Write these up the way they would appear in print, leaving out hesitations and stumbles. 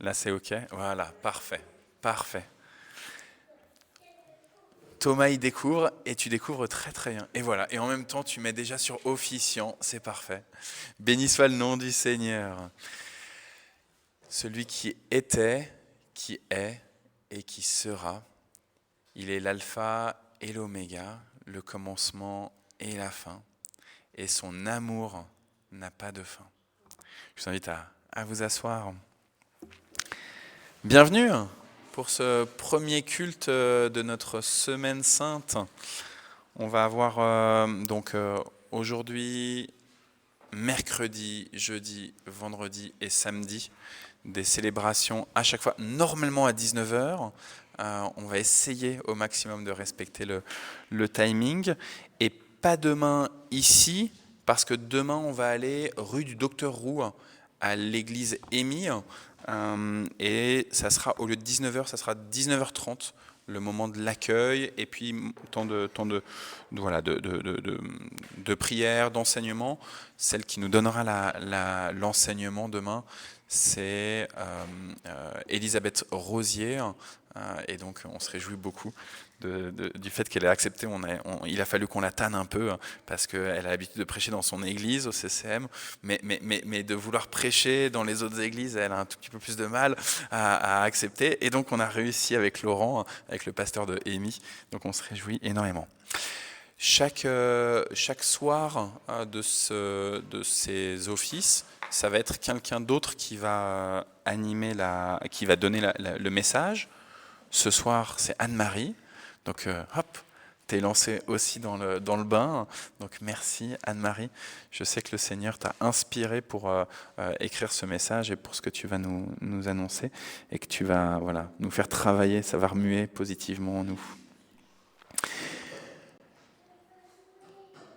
Là, c'est OK. Voilà, parfait. Parfait. Thomas, il découvre et tu découvres très très bien. Et voilà. Et en même temps, tu mets déjà sur officiant. C'est parfait. Béni soit le nom du Seigneur. Celui qui était, qui est et qui sera. Il est l'alpha et l'oméga, le commencement et la fin. Et son amour n'a pas de fin. Je vous invite à vous asseoir. Bienvenue pour ce premier culte de notre semaine sainte. On va avoir aujourd'hui, mercredi, jeudi, vendredi et samedi, des célébrations à chaque fois, normalement à 19h. On va essayer au maximum de respecter le timing. Et pas demain ici, parce que demain on va aller rue du Docteur Roux à l'église Émy. Et ça sera, au lieu de 19h, ça sera 19h30, le moment de l'accueil, et puis temps de prière, d'enseignement. Celle qui nous donnera l'enseignement demain, c'est Elisabeth Rosier, et donc on se réjouit beaucoup du fait qu'elle ait accepté. Il a fallu qu'on la tanne un peu, parce qu'elle a l'habitude de prêcher dans son église au CCM, mais de vouloir prêcher dans les autres églises, elle a un tout petit peu plus de mal à accepter, et donc on a réussi avec Laurent, avec le pasteur de Émy, donc on se réjouit énormément. Chaque soir de ces offices, ça va être quelqu'un d'autre qui va animer qui va donner le message. Ce soir, c'est Anne-Marie. Donc, hop, t'es lancée aussi dans le bain. Donc, merci Anne-Marie. Je sais que le Seigneur t'a inspiré pour écrire ce message et pour ce que tu vas nous annoncer et que tu vas nous faire travailler. Ça va remuer positivement en nous.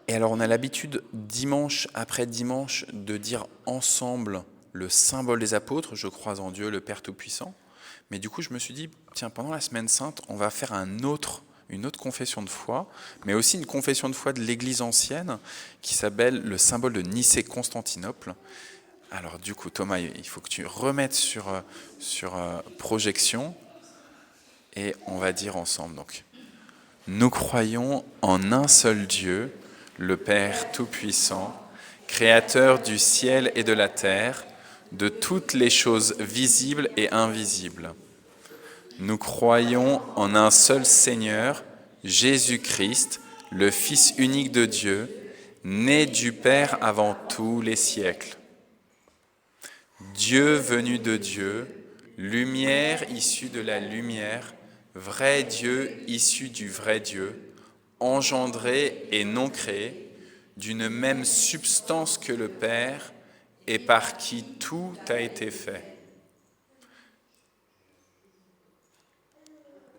Et alors, on a l'habitude, dimanche après dimanche, de dire ensemble le symbole des apôtres, je crois en Dieu, le Père Tout-Puissant. Mais du coup, je me suis dit, tiens, pendant la Semaine Sainte, on va faire une autre confession de foi, mais aussi une confession de foi de l'Église ancienne, qui s'appelle le symbole de Nicée-Constantinople. Alors du coup, Thomas, il faut que tu remettes sur projection, et on va dire ensemble. Donc, nous croyons en un seul Dieu, le Père Tout-Puissant, Créateur du ciel et de la terre, de toutes les choses visibles et invisibles. Nous croyons en un seul Seigneur, Jésus-Christ, le Fils unique de Dieu, né du Père avant tous les siècles. Dieu venu de Dieu, lumière issue de la lumière, vrai Dieu issu du vrai Dieu, engendré et non créé, d'une même substance que le Père, et par qui tout a été fait.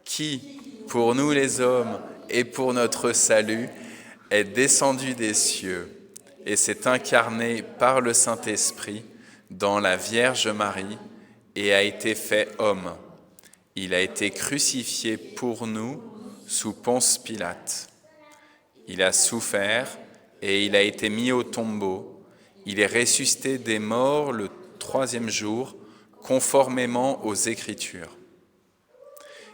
Qui, pour nous les hommes et pour notre salut, est descendu des cieux et s'est incarné par le Saint-Esprit dans la Vierge Marie et a été fait homme. Il a été crucifié pour nous sous Ponce Pilate. Il a souffert et il a été mis au tombeau. Il est ressuscité des morts le 3e jour, conformément aux Écritures.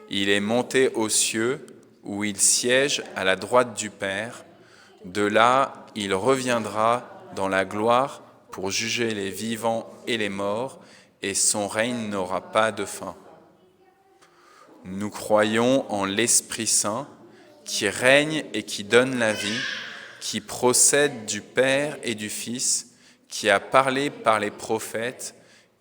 Il est monté aux cieux, où il siège à la droite du Père. De là, il reviendra dans la gloire pour juger les vivants et les morts, et son règne n'aura pas de fin. Nous croyons en l'Esprit Saint, qui règne et qui donne la vie, qui procède du Père et du Fils, qui a parlé par les prophètes,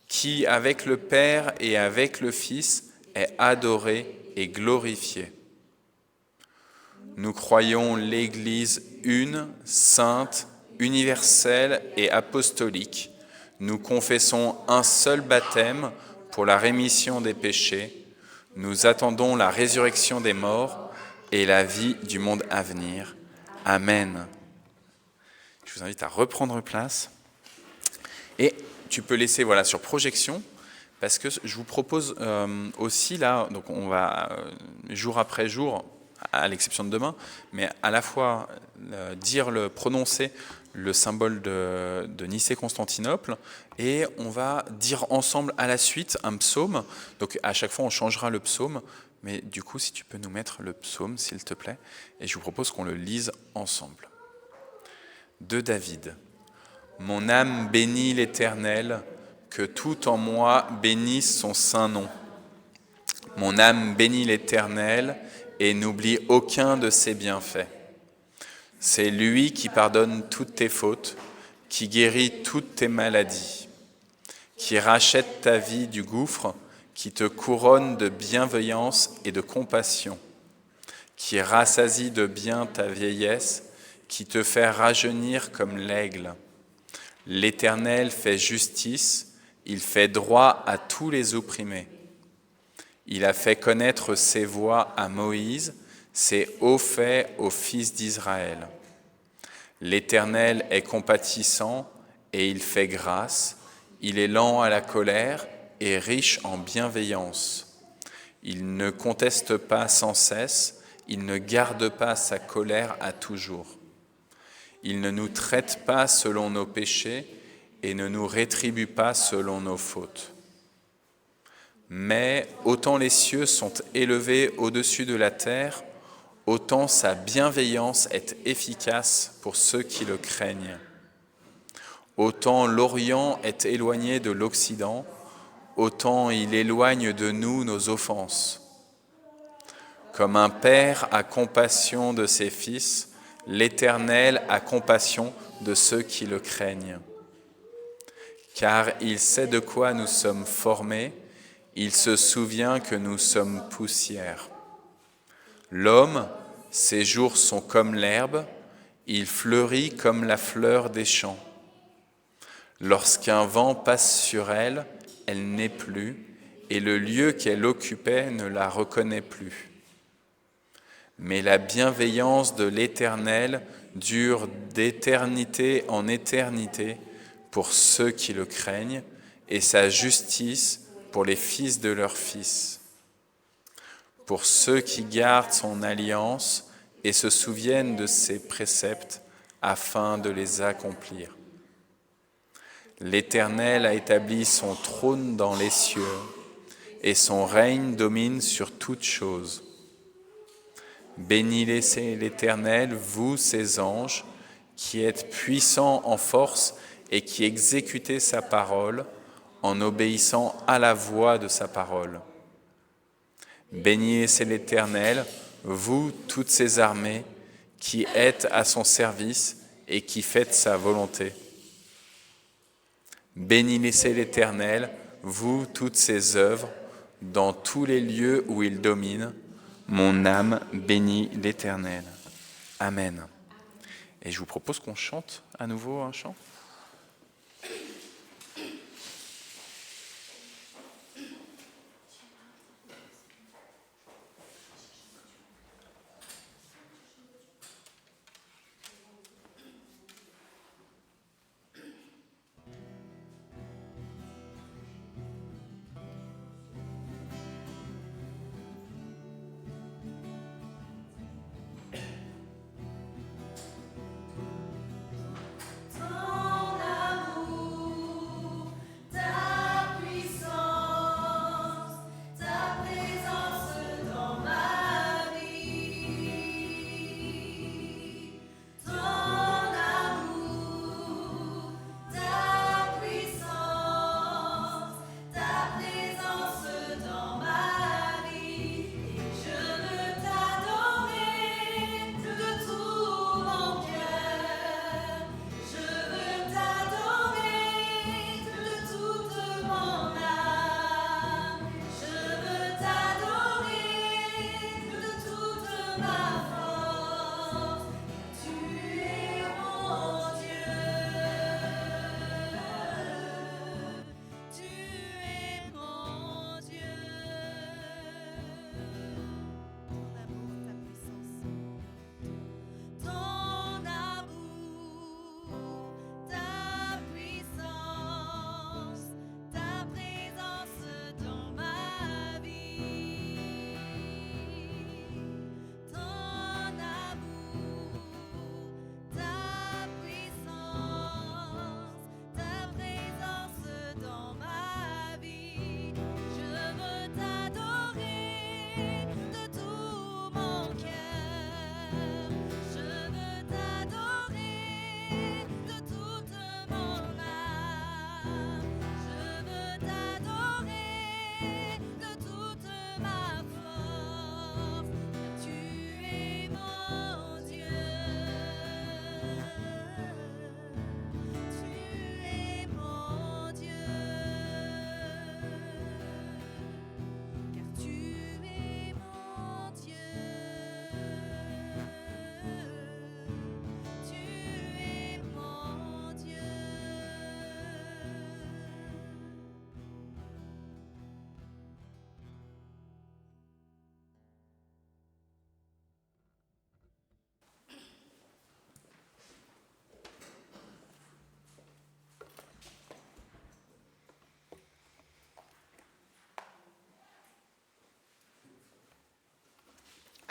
qui, avec le Père et avec le Fils, est adoré et glorifié. Nous croyons l'Église une, sainte, universelle et apostolique. Nous confessons un seul baptême pour la rémission des péchés. Nous attendons la résurrection des morts et la vie du monde à venir. Amen. Je vous invite à reprendre place. Et tu peux laisser sur projection, parce que je vous propose aussi là, donc on va jour après jour, à l'exception de demain, mais à la fois prononcer le symbole de Nicée-Constantinople, et on va dire ensemble à la suite un psaume. Donc à chaque fois on changera le psaume, mais du coup si tu peux nous mettre le psaume s'il te plaît, et je vous propose qu'on le lise ensemble. De David. Mon âme bénit l'Éternel, que tout en moi bénisse son saint nom. Mon âme bénit l'Éternel et n'oublie aucun de ses bienfaits. C'est lui qui pardonne toutes tes fautes, qui guérit toutes tes maladies, qui rachète ta vie du gouffre, qui te couronne de bienveillance et de compassion, qui rassasie de bien ta vieillesse, qui te fait rajeunir comme l'aigle. L'Éternel fait justice, il fait droit à tous les opprimés. Il a fait connaître ses voies à Moïse, ses hauts faits aux fils d'Israël. L'Éternel est compatissant et il fait grâce. Il est lent à la colère et riche en bienveillance. Il ne conteste pas sans cesse, il ne garde pas sa colère à toujours. Il ne nous traite pas selon nos péchés et ne nous rétribue pas selon nos fautes. Mais autant les cieux sont élevés au-dessus de la terre, autant sa bienveillance est efficace pour ceux qui le craignent. Autant l'Orient est éloigné de l'Occident, autant il éloigne de nous nos offenses. Comme un père a compassion de ses fils, l'Éternel a compassion de ceux qui le craignent. car il sait de quoi nous sommes formés, il se souvient que nous sommes poussière. L'homme, ses jours sont comme l'herbe, il fleurit comme la fleur des champs. Lorsqu'un vent passe sur elle, elle n'est plus, et le lieu qu'elle occupait ne la reconnaît plus. Mais la bienveillance de l'Éternel dure d'éternité en éternité pour ceux qui le craignent, et sa justice pour les fils de leurs fils. Pour ceux qui gardent son alliance et se souviennent de ses préceptes afin de les accomplir. L'Éternel a établi son trône dans les cieux, et son règne domine sur toutes choses. Bénis l'Éternel, vous ses anges, qui êtes puissants en force et qui exécutez sa parole en obéissant à la voix de sa parole. Bénis l'Éternel, vous toutes ses armées, qui êtes à son service et qui faites sa volonté. Bénissez l'Éternel, vous toutes ses œuvres, dans tous les lieux où il domine. Mon âme bénit l'Éternel. Amen. Et je vous propose qu'on chante à nouveau un chant.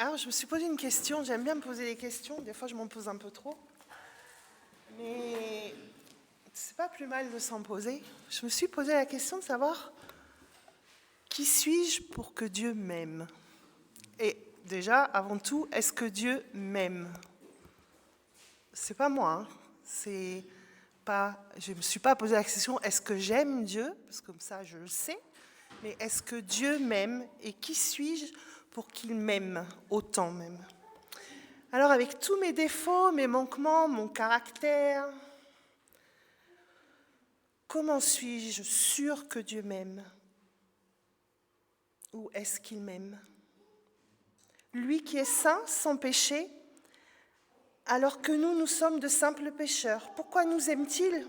Alors, je me suis posé une question. J'aime bien me poser des questions. Des fois, je m'en pose un peu trop. Mais c'est pas plus mal de s'en poser. Je me suis posé la question de savoir qui suis-je pour que Dieu m'aime ? Et déjà, avant tout, est-ce que Dieu m'aime ? C'est pas moi. C'est pas. Je me suis pas posé la question est-ce que j'aime Dieu ? Parce que comme ça, je le sais. Mais est-ce que Dieu m'aime ? Et qui suis-je pour qu'il m'aime autant même ? Alors avec tous mes défauts, mes manquements, mon caractère, Comment suis-je sûre que Dieu m'aime? Ou est-ce qu'il m'aime? Lui qui est saint, sans péché, alors que nous sommes de simples pécheurs. Pourquoi nous aime-t-il?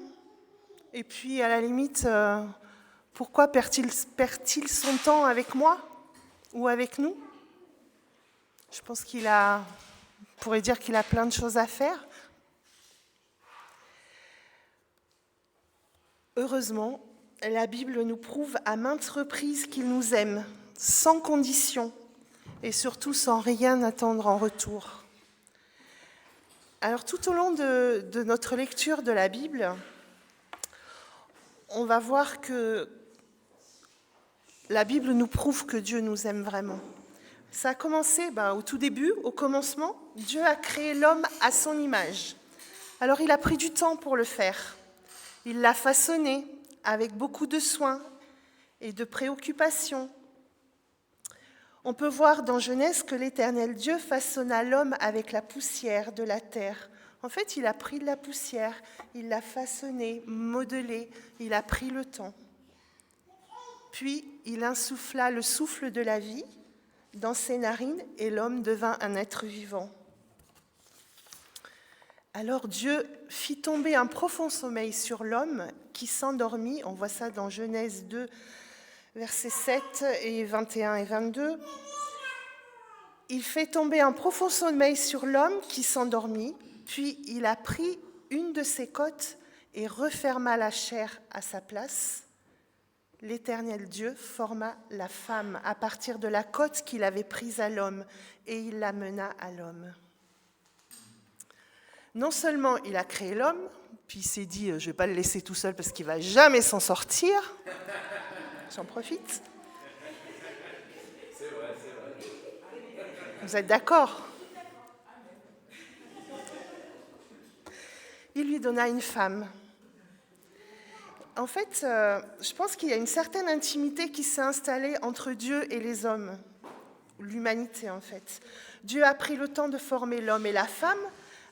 Et puis, à la limite, pourquoi perd-il son temps avec moi ou avec nous? Je pense on pourrait dire qu'il a plein de choses à faire. Heureusement, la Bible nous prouve à maintes reprises qu'il nous aime, sans condition, et surtout sans rien attendre en retour. Alors tout au long de notre lecture de la Bible, on va voir que la Bible nous prouve que Dieu nous aime vraiment. Ça a commencé au tout début, au commencement. Dieu a créé l'homme à son image. Alors il a pris du temps pour le faire. Il l'a façonné avec beaucoup de soin et de préoccupation. On peut voir dans Genèse que l'Éternel Dieu façonna l'homme avec la poussière de la terre. En fait, il a pris de la poussière, il l'a façonné, modelé, il a pris le temps. Puis, il insuffla le souffle de la vie dans ses narines et l'homme devint un être vivant. Alors Dieu fit tomber un profond sommeil sur l'homme qui s'endormit. On voit ça dans Genèse 2, versets 7 et 21 et 22. Il fait tomber un profond sommeil sur l'homme qui s'endormit, puis il a pris une de ses côtes et referma la chair à sa place. L'Éternel Dieu forma la femme à partir de la côte qu'il avait prise à l'homme et il l'amena à l'homme. Non seulement il a créé l'homme, puis il s'est dit « je ne vais pas le laisser tout seul parce qu'il ne va jamais s'en sortir ». J'en profite. C'est vrai. Vous êtes d'accord? Il lui donna une femme. En fait, je pense qu'il y a une certaine intimité qui s'est installée entre Dieu et les hommes, l'humanité en fait. Dieu a pris le temps de former l'homme et la femme,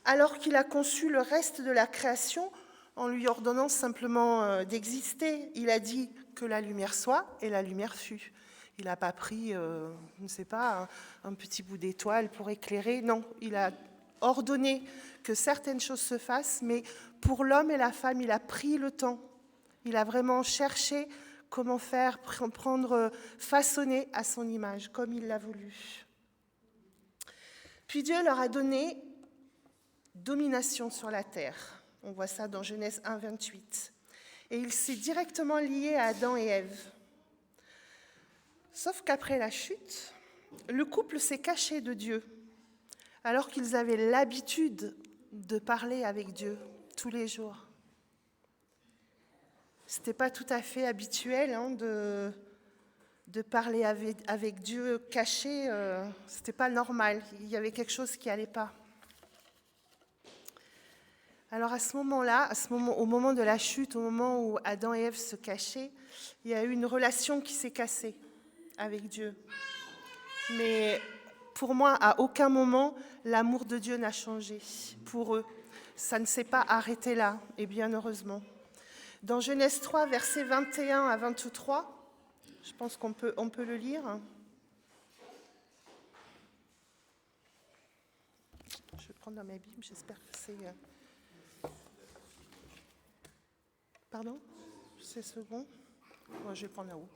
alors qu'il a conçu le reste de la création en lui ordonnant simplement d'exister. Il a dit que la lumière soit et la lumière fut. Il n'a pas pris, je ne sais pas, un petit bout d'étoile pour éclairer. Non, il a ordonné que certaines choses se fassent, mais pour l'homme et la femme, il a pris le temps. Il a vraiment cherché comment faire, façonner à son image, comme il l'a voulu. Puis Dieu leur a donné domination sur la terre. On voit ça dans Genèse 1, 28. Et il s'est directement lié à Adam et Ève. Sauf qu'après la chute, le couple s'est caché de Dieu, alors qu'ils avaient l'habitude de parler avec Dieu tous les jours. Ce n'était pas tout à fait habituel de parler avec Dieu caché, ce n'était pas normal, il y avait quelque chose qui n'allait pas. Alors à ce moment-là, au moment de la chute, au moment où Adam et Ève se cachaient, il y a eu une relation qui s'est cassée avec Dieu. Mais pour moi, à aucun moment, l'amour de Dieu n'a changé pour eux. Ça ne s'est pas arrêté là, et bien heureusement. Dans Genèse 3, versets 21 à 23, je pense qu'on peut le lire. Je vais prendre dans ma Bible, j'espère que c'est... Pardon? C'est second? Bon, je vais prendre là-haut.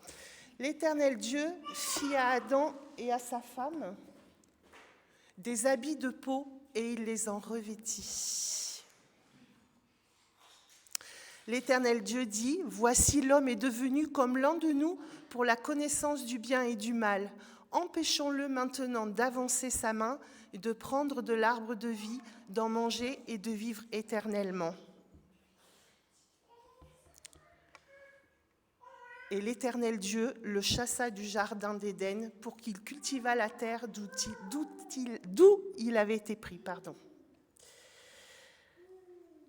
L'Éternel Dieu fit à Adam et à sa femme des habits de peau et il les en revêtit. L'Éternel Dieu dit, « Voici l'homme est devenu comme l'un de nous pour la connaissance du bien et du mal. Empêchons-le maintenant d'avancer sa main et de prendre de l'arbre de vie, d'en manger et de vivre éternellement. » Et l'Éternel Dieu le chassa du jardin d'Éden pour qu'il cultivât la terre d'où il avait été pris. Pardon.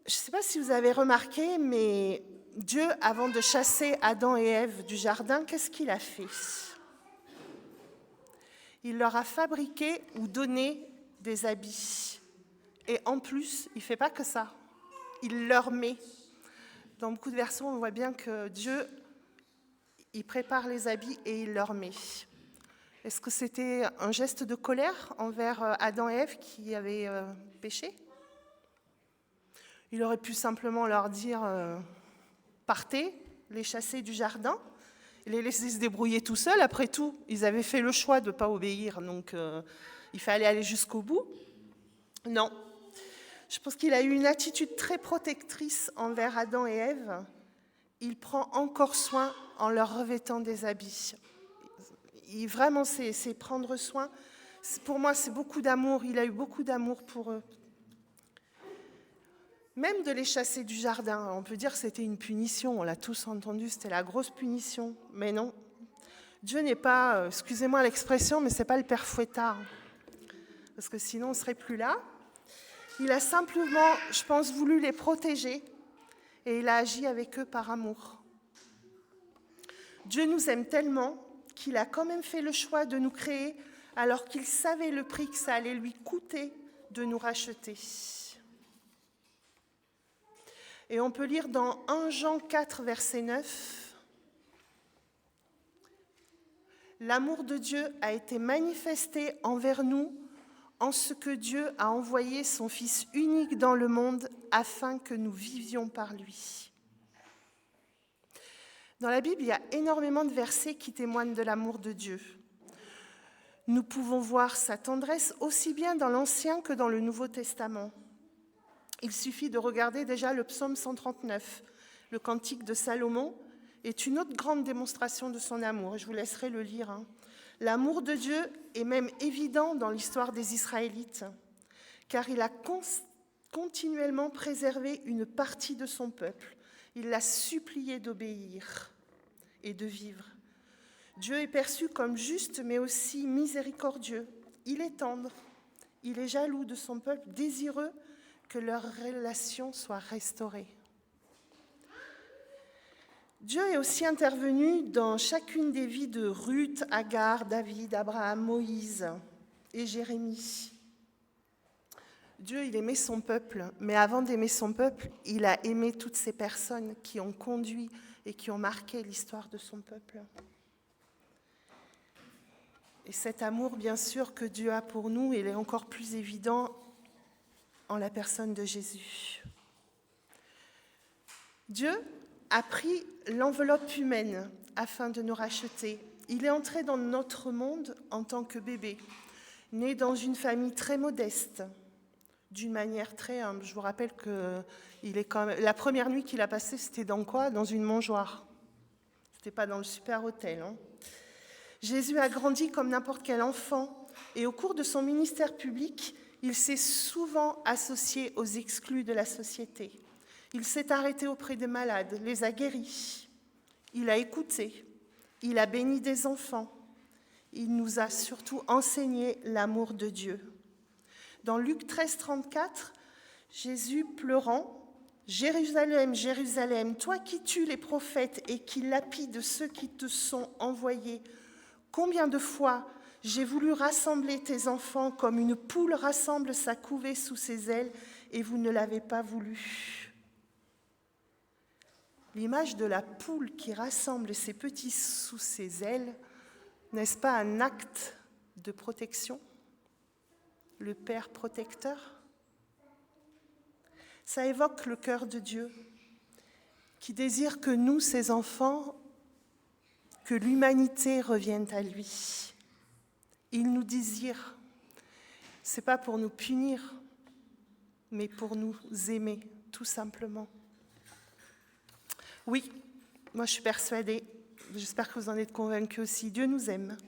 Je ne sais pas si vous avez remarqué, mais Dieu, avant de chasser Adam et Ève du jardin, qu'est-ce qu'il a fait? Il leur a fabriqué ou donné des habits. Et en plus, il ne fait pas que ça. Il leur met. dans beaucoup de versets, on voit bien que Dieu, il prépare les habits et il leur met. Est-ce que c'était un geste de colère envers Adam et Ève qui avaient péché? Il aurait pu simplement leur dire partez, les chasser du jardin, les laisser se débrouiller tout seuls. Après tout, ils avaient fait le choix de ne pas obéir, donc il fallait aller jusqu'au bout. Non. Je pense qu'il a eu une attitude très protectrice envers Adam et Ève. Il prend encore soin en leur revêtant des habits. Vraiment, c'est prendre soin. Pour moi, c'est beaucoup d'amour. Il a eu beaucoup d'amour pour eux. Même de les chasser du jardin. On peut dire que c'était une punition. On l'a tous entendu, c'était la grosse punition. Mais non. Dieu n'est pas, excusez-moi l'expression, mais ce n'est pas le père fouettard. Parce que sinon, on ne serait plus là. Il a simplement, je pense, voulu les protéger et il a agi avec eux par amour. Dieu nous aime tellement qu'il a quand même fait le choix de nous créer alors qu'il savait le prix que ça allait lui coûter de nous racheter. Et on peut lire dans 1 Jean 4, verset 9, « L'amour de Dieu a été manifesté envers nous en ce que Dieu a envoyé son Fils unique dans le monde afin que nous vivions par lui. » Dans la Bible, il y a énormément de versets qui témoignent de l'amour de Dieu. Nous pouvons voir sa tendresse aussi bien dans l'Ancien que dans le Nouveau Testament. Il suffit de regarder déjà le psaume 139. Le cantique de Salomon est une autre grande démonstration de son amour. Je vous laisserai le lire. L'amour de Dieu est même évident dans l'histoire des Israélites, car il a continuellement préservé une partie de son peuple. Il l'a supplié d'obéir et de vivre. Dieu est perçu comme juste, mais aussi miséricordieux. Il est tendre, il est jaloux de son peuple, désireux que leur relation soit restaurée. Dieu est aussi intervenu dans chacune des vies de Ruth, Agar, David, Abraham, Moïse et Jérémie. Dieu, il aimait son peuple, mais avant d'aimer son peuple, il a aimé toutes ces personnes qui ont conduit et qui ont marqué l'histoire de son peuple. Et cet amour, bien sûr, que Dieu a pour nous, il est encore plus évident en la personne de Jésus. Dieu a pris l'enveloppe humaine afin de nous racheter. Il est entré dans notre monde en tant que bébé, né dans une famille très modeste, d'une manière très humble. Je vous rappelle que la première nuit qu'il a passée, c'était dans quoi? Dans une mangeoire. C'était pas dans le super hôtel. Jésus a grandi comme n'importe quel enfant et au cours de son ministère public, il s'est souvent associé aux exclus de la société. Il s'est arrêté auprès des malades, les a guéris. Il a écouté, il a béni des enfants. Il nous a surtout enseigné l'amour de Dieu. Dans Luc 13, 34, Jésus pleurant, « Jérusalem, Jérusalem, toi qui tues les prophètes et qui lapides ceux qui te sont envoyés, combien de fois j'ai voulu rassembler tes enfants comme une poule rassemble sa couvée sous ses ailes et vous ne l'avez pas voulu. » L'image de la poule qui rassemble ses petits sous ses ailes, n'est-ce pas un acte de protection? Le Père protecteur? Ça évoque le cœur de Dieu, qui désire que nous, ses enfants, que l'humanité revienne à lui. Il nous désire. Ce n'est pas pour nous punir, mais pour nous aimer, tout simplement. Oui, moi je suis persuadée, j'espère que vous en êtes convaincus aussi, Dieu nous aime.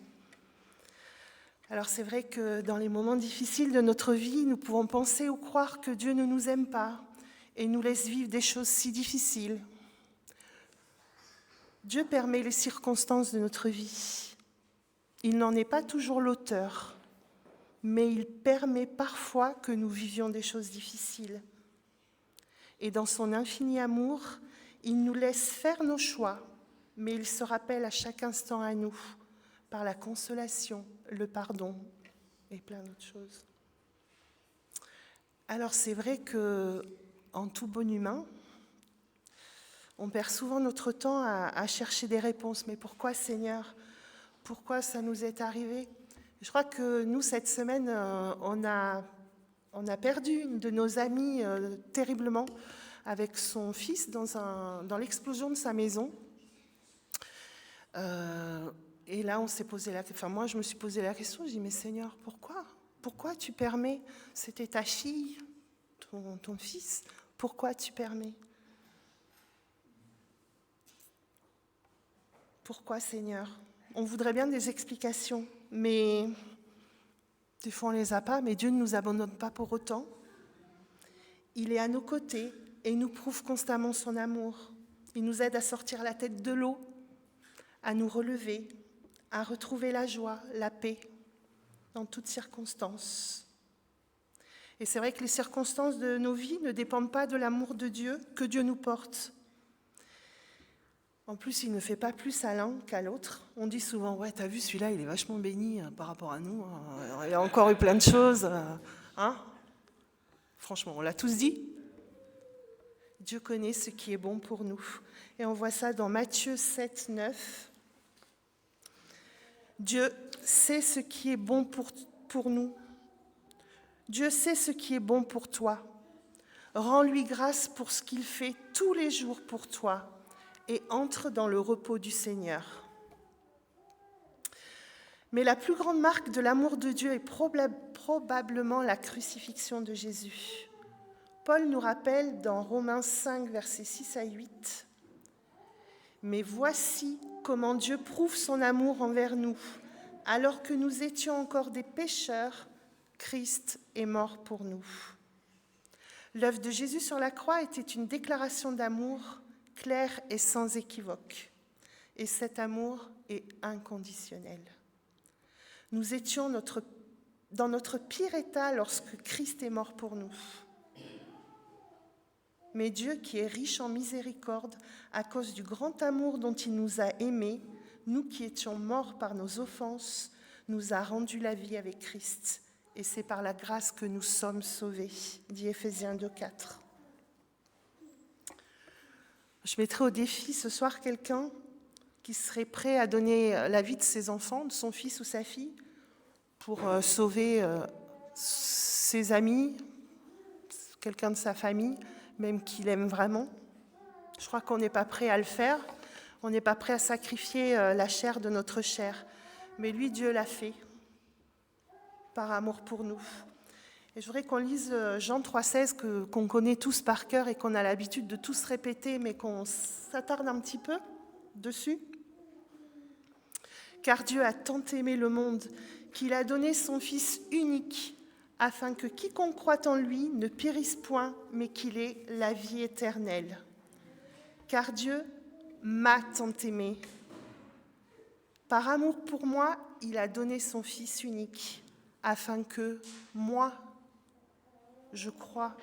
Alors c'est vrai que dans les moments difficiles de notre vie, nous pouvons penser ou croire que Dieu ne nous aime pas et nous laisse vivre des choses si difficiles. Dieu permet les circonstances de notre vie. Il n'en est pas toujours l'auteur, mais il permet parfois que nous vivions des choses difficiles. Et dans son infini amour, il nous laisse faire nos choix, mais il se rappelle à chaque instant à nous, par la consolation, le pardon et plein d'autres choses. Alors c'est vrai que, en tout bon humain, On perd souvent notre temps à chercher des réponses. Mais pourquoi, Seigneur? Pourquoi ça nous est arrivé? Je crois que nous, cette semaine, on a perdu une de nos amies terriblement avec son fils dans l'explosion de sa maison. Et là, moi, je me suis posé la question, je dis, mais Seigneur, pourquoi tu permets? C'était ta fille, ton fils, pourquoi tu permets? Pourquoi, Seigneur? On voudrait bien des explications, mais des fois on ne les a pas, mais Dieu ne nous abandonne pas pour autant. Il est à nos côtés et il nous prouve constamment son amour. Il nous aide à sortir la tête de l'eau, à nous relever, à retrouver la joie, la paix, dans toutes circonstances. Et c'est vrai que les circonstances de nos vies ne dépendent pas de l'amour de Dieu que Dieu nous porte. En plus, il ne fait pas plus à l'un qu'à l'autre. On dit souvent, ouais, t'as vu, celui-là, il est vachement béni par rapport à nous. Il a encore eu plein de choses. Hein? Franchement, on l'a tous dit. Dieu connaît ce qui est bon pour nous. Et on voit ça dans Matthieu 7, 9. Dieu sait ce qui est bon pour nous. Dieu sait ce qui est bon pour toi. Rends-lui grâce pour ce qu'il fait tous les jours pour toi et entre dans le repos du Seigneur. Mais la plus grande marque de l'amour de Dieu est probablement la crucifixion de Jésus. Paul nous rappelle dans Romains 5, versets 6 à 8, « Mais voici comment Dieu prouve son amour envers nous. Alors que nous étions encore des pécheurs, Christ est mort pour nous. » L'œuvre de Jésus sur la croix était une déclaration d'amour claire et sans équivoque. Et cet amour est inconditionnel. Nous étions dans notre pire état lorsque Christ est mort pour nous. Mais Dieu, qui est riche en miséricorde, à cause du grand amour dont il nous a aimés, nous qui étions morts par nos offenses, nous a rendu la vie avec Christ. Et c'est par la grâce que nous sommes sauvés, dit Éphésiens 2, 4. Je mettrai au défi ce soir quelqu'un qui serait prêt à donner la vie de ses enfants, de son fils ou sa fille, pour sauver ses amis, quelqu'un de sa famille, même qu'il aime vraiment. Je crois qu'on n'est pas prêt à le faire, on n'est pas prêt à sacrifier la chair de notre chair. Mais lui, Dieu l'a fait, par amour pour nous. Et je voudrais qu'on lise Jean 3,16 qu'on connaît tous par cœur et qu'on a l'habitude de tous répéter, mais qu'on s'attarde un petit peu dessus. « Car Dieu a tant aimé le monde qu'il a donné son Fils unique, afin que quiconque croit en lui ne périsse point, mais qu'il ait la vie éternelle. Car Dieu m'a tant aimé. Par amour pour moi, il a donné son Fils unique, afin que moi, je crois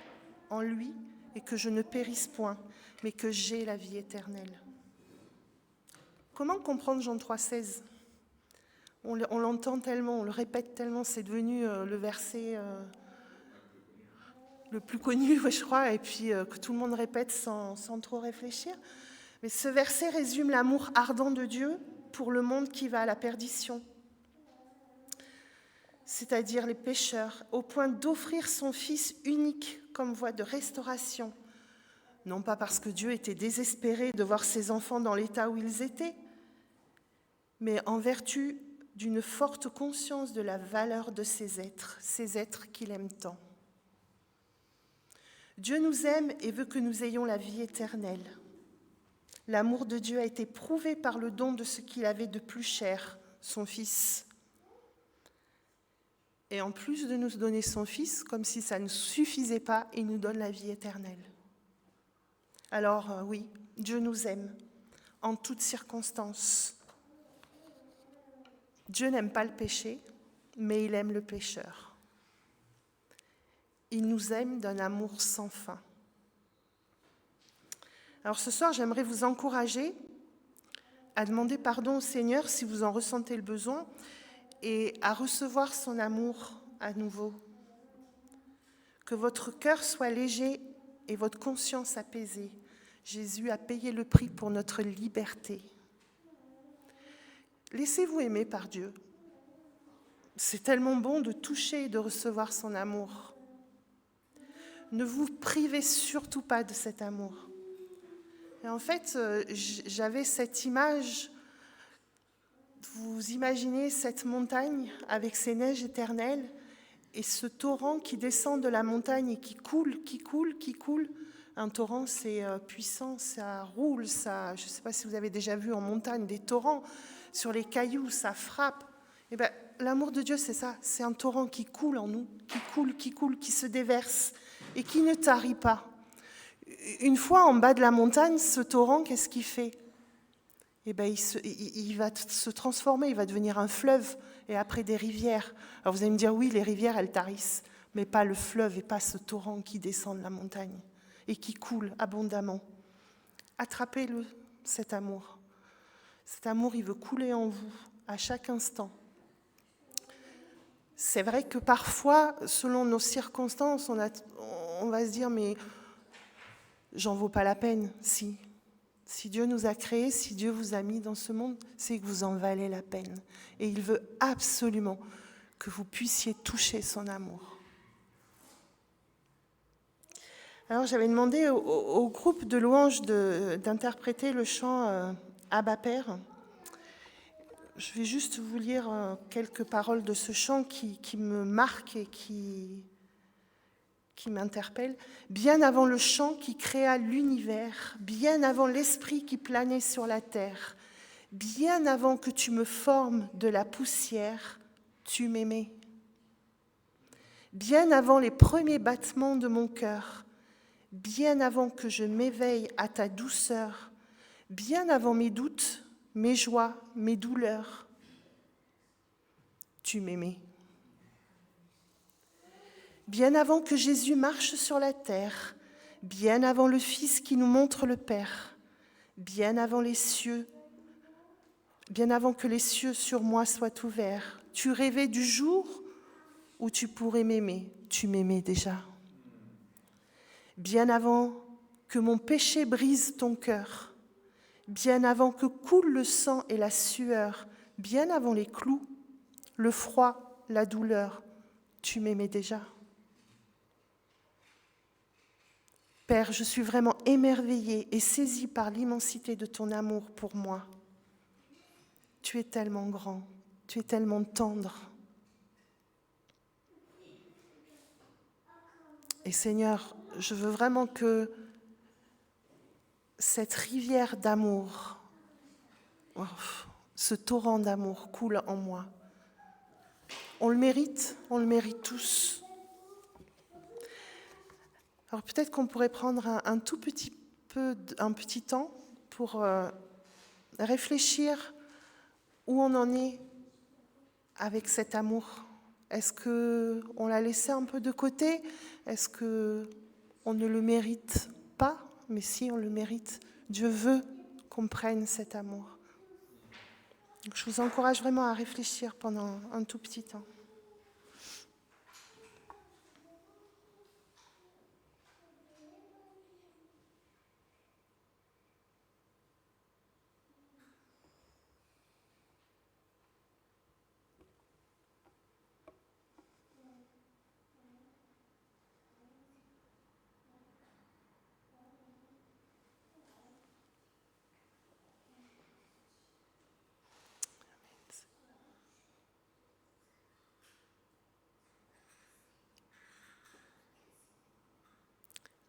en lui et que je ne périsse point, mais que j'ai la vie éternelle. » Comment comprendre Jean 3,16 ? On l'entend tellement, on le répète tellement, c'est devenu le verset le plus connu, je crois, et puis que tout le monde répète sans trop réfléchir. Mais ce verset résume l'amour ardent de Dieu pour le monde qui va à la perdition, c'est-à-dire les pécheurs, au point d'offrir son Fils unique comme voie de restauration, non pas parce que Dieu était désespéré de voir ses enfants dans l'état où ils étaient, mais en vertu d'une forte conscience de la valeur de ces êtres qu'il aime tant. Dieu nous aime et veut que nous ayons la vie éternelle. L'amour de Dieu a été prouvé par le don de ce qu'il avait de plus cher, son Fils. Et en plus de nous donner son Fils, comme si ça ne suffisait pas, il nous donne la vie éternelle. Alors oui, Dieu nous aime en toutes circonstances. Dieu n'aime pas le péché, mais il aime le pécheur. Il nous aime d'un amour sans fin. Alors ce soir, j'aimerais vous encourager à demander pardon au Seigneur si vous en ressentez le besoin et à recevoir son amour à nouveau. Que votre cœur soit léger et votre conscience apaisée. Jésus a payé le prix pour notre liberté. Laissez-vous aimer par Dieu. C'est tellement bon de toucher et de recevoir son amour. Ne vous privez surtout pas de cet amour. Et en fait, j'avais cette image, vous imaginez cette montagne avec ses neiges éternelles et ce torrent qui descend de la montagne et qui coule. Un torrent, c'est puissant, ça roule, ça. Je ne sais pas si vous avez déjà vu en montagne des torrents sur les cailloux, ça frappe. Eh bien, l'amour de Dieu, c'est ça, c'est un torrent qui coule en nous, qui coule, qui se déverse et qui ne tarit pas. Une fois en bas de la montagne, ce torrent, qu'est-ce qu'il fait ? Eh bien, il va se transformer, il va devenir un fleuve et après des rivières. Alors vous allez me dire, oui, les rivières, elles tarissent, mais pas le fleuve et pas ce torrent qui descend de la montagne et qui coule abondamment. Attrapez-le, cet amour. Cet amour, il veut couler en vous à chaque instant. C'est vrai que parfois, selon nos circonstances, on va se dire, mais j'en vaux pas la peine. Si Dieu nous a créés, si Dieu vous a mis dans ce monde, c'est que vous en valez la peine. Et il veut absolument que vous puissiez toucher son amour. Alors j'avais demandé au groupe de louanges d'interpréter le chant Abba Père. Je vais juste vous lire quelques paroles de ce chant qui me marquent et qui m'interpelle. Bien avant le chant qui créa l'univers, bien avant l'esprit qui planait sur la terre, bien avant que tu me formes de la poussière, tu m'aimais. Bien avant les premiers battements de mon cœur, bien avant que je m'éveille à ta douceur, bien avant mes doutes, mes joies, mes douleurs, tu m'aimais. Bien avant que Jésus marche sur la terre, bien avant le Fils qui nous montre le Père, bien avant les cieux, bien avant que les cieux sur moi soient ouverts, tu rêvais du jour où tu pourrais m'aimer. Tu m'aimais déjà. Bien avant que mon péché brise ton cœur, bien avant que coule le sang et la sueur, bien avant les clous, le froid, la douleur, tu m'aimais déjà. Père, je suis vraiment émerveillée et saisie par l'immensité de ton amour pour moi. Tu es tellement grand, tu es tellement tendre. Et Seigneur, je veux vraiment que cette rivière d'amour, ce torrent d'amour coule en moi. On le mérite tous. Alors peut-être qu'on pourrait prendre un tout petit peu, un petit temps pour réfléchir où on en est avec cet amour. Est-ce qu'on l'a laissé un peu de côté ? Est-ce qu'on ne le mérite pas ? Mais si, on le mérite. Dieu veut qu'on prenne cet amour. Donc, je vous encourage vraiment à réfléchir pendant un tout petit temps.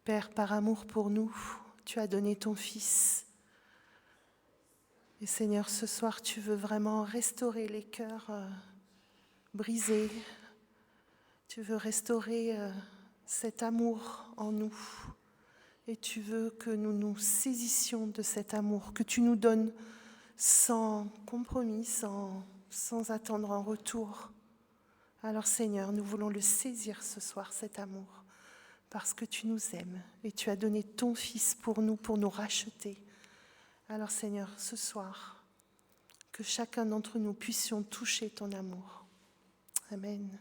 Père, par amour pour nous, tu as donné ton Fils. Et Seigneur, ce soir, tu veux vraiment restaurer les cœurs brisés. Tu veux restaurer cet amour en nous. Et tu veux que nous nous saisissions de cet amour, que tu nous donnes sans compromis, sans attendre un retour. Alors Seigneur, nous voulons le saisir ce soir, cet amour. Parce que tu nous aimes et tu as donné ton Fils pour nous racheter. Alors Seigneur, ce soir, que chacun d'entre nous puissions toucher ton amour. Amen.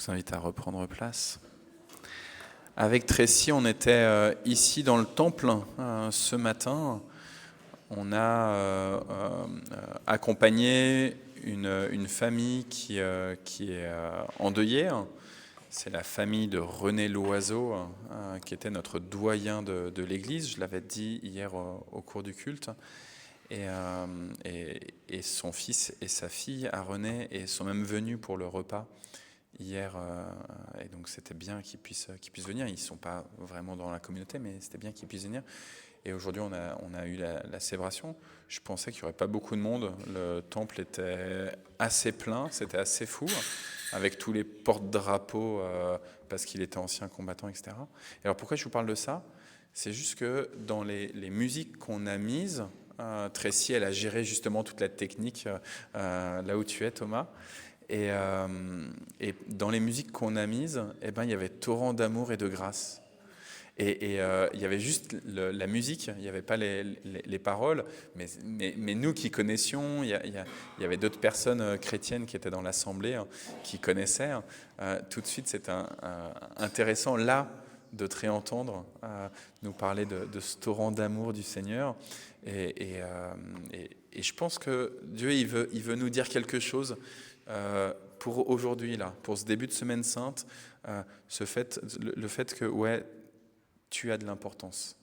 Je vous invite à reprendre place. Avec Tracy, on était ici dans le temple ce matin. On a accompagné une famille qui est endeuillée. C'est la famille de René Loiseau, qui était notre doyen de l'Église. Je l'avais dit hier au cours du culte. Et son fils et sa fille, à René, sont même venus pour le repas hier. Et donc c'était bien qu'ils puissent venir. Ils ne sont pas vraiment dans la communauté, mais c'était bien qu'ils puissent venir. Et aujourd'hui, on a eu la célébration. Je pensais qu'il n'y aurait pas beaucoup de monde. Le temple était assez plein, c'était assez fou, avec tous les porte-drapeaux, parce qu'il était ancien combattant, etc. Et alors pourquoi je vous parle de ça ? C'est juste que dans les musiques qu'on a mises, Tracy, elle a géré justement toute la technique là où tu es, Thomas. Et dans les musiques qu'on a mises, il y avait torrent d'amour et de grâce. Et il y avait juste la musique, il n'y avait pas les paroles, mais nous qui connaissions, il y avait d'autres personnes chrétiennes qui étaient dans l'assemblée, qui connaissaient. Tout de suite, c'est intéressant là de te réentendre nous parler de ce torrent d'amour du Seigneur. Et je pense que Dieu, il veut nous dire quelque chose pour aujourd'hui, là, pour ce début de Semaine Sainte, le fait que, ouais, tu as de l'importance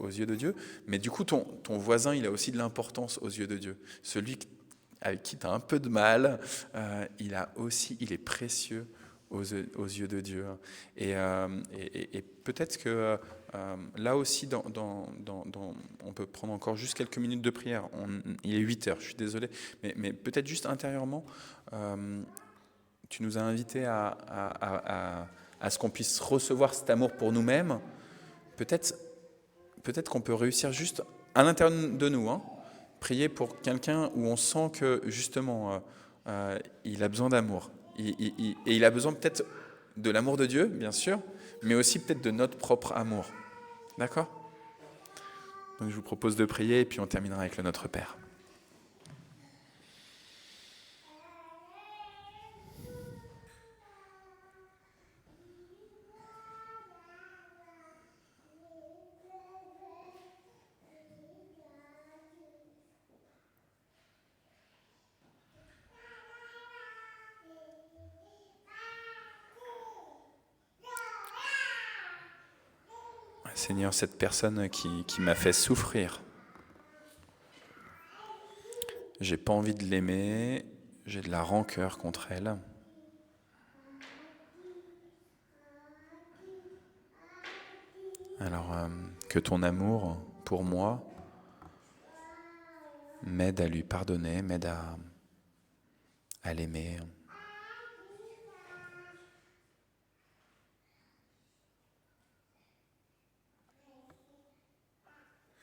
aux yeux de Dieu, mais du coup, ton voisin, il a aussi de l'importance aux yeux de Dieu. Celui avec qui tu as un peu de mal, il est précieux aux yeux de Dieu. Et peut-être que là aussi, on peut prendre encore juste quelques minutes de prière. Il est 8 heures, je suis désolé, mais peut-être juste intérieurement, tu nous as invités à ce qu'on puisse recevoir cet amour pour nous-mêmes. Peut-être qu'on peut réussir juste à l'intérieur de nous, prier pour quelqu'un où on sent que justement il a besoin d'amour. Et il a besoin peut-être de l'amour de Dieu, bien sûr, mais aussi peut-être de notre propre amour. D'accord ? Donc je vous propose de prier et puis on terminera avec le Notre Père. Seigneur, cette personne qui m'a fait souffrir, j'ai pas envie de l'aimer, j'ai de la rancœur contre elle. Alors que ton amour pour moi m'aide à lui pardonner, m'aide à l'aimer.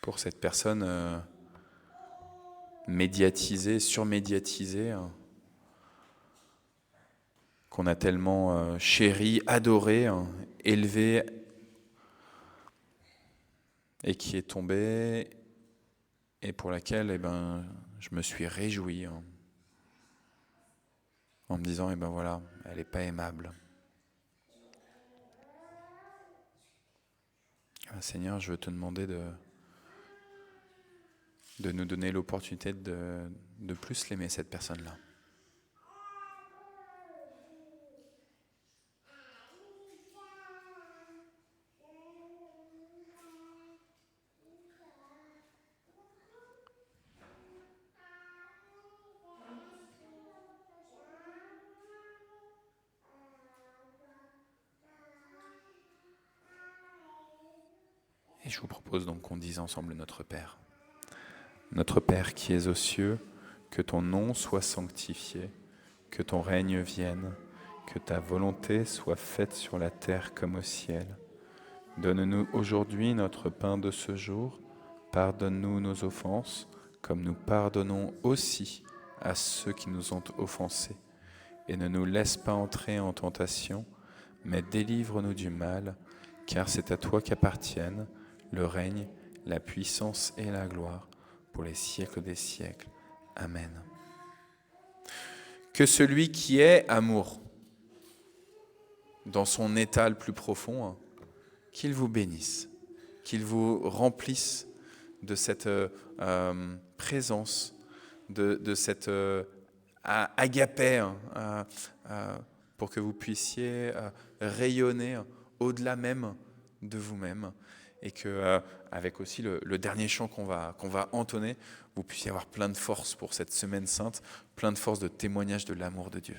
Pour cette personne médiatisée, surmédiatisée, qu'on a tellement chérie, adorée, élevée, et qui est tombée, et pour laquelle je me suis réjoui en me disant, voilà, elle n'est pas aimable. Seigneur, je veux te demander de nous donner l'opportunité de plus l'aimer, cette personne-là. Et je vous propose donc qu'on dise ensemble notre Père. Notre Père qui es aux cieux, que ton nom soit sanctifié, que ton règne vienne, que ta volonté soit faite sur la terre comme au ciel. Donne-nous aujourd'hui notre pain de ce jour. Pardonne-nous nos offenses, comme nous pardonnons aussi à ceux qui nous ont offensés. Et ne nous laisse pas entrer en tentation, mais délivre-nous du mal, car c'est à toi qu'appartiennent le règne, la puissance et la gloire, pour les siècles des siècles. Amen. Que celui qui est amour, dans son état le plus profond, qu'il vous bénisse, qu'il vous remplisse de cette présence, de cette agapé, pour que vous puissiez rayonner au-delà même de vous-même, et que avec aussi le dernier chant qu'on va entonner, vous puissiez avoir plein de force pour cette semaine sainte, plein de force de témoignage de l'amour de Dieu.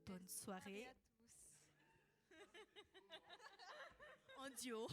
Bonne soirée. En duo.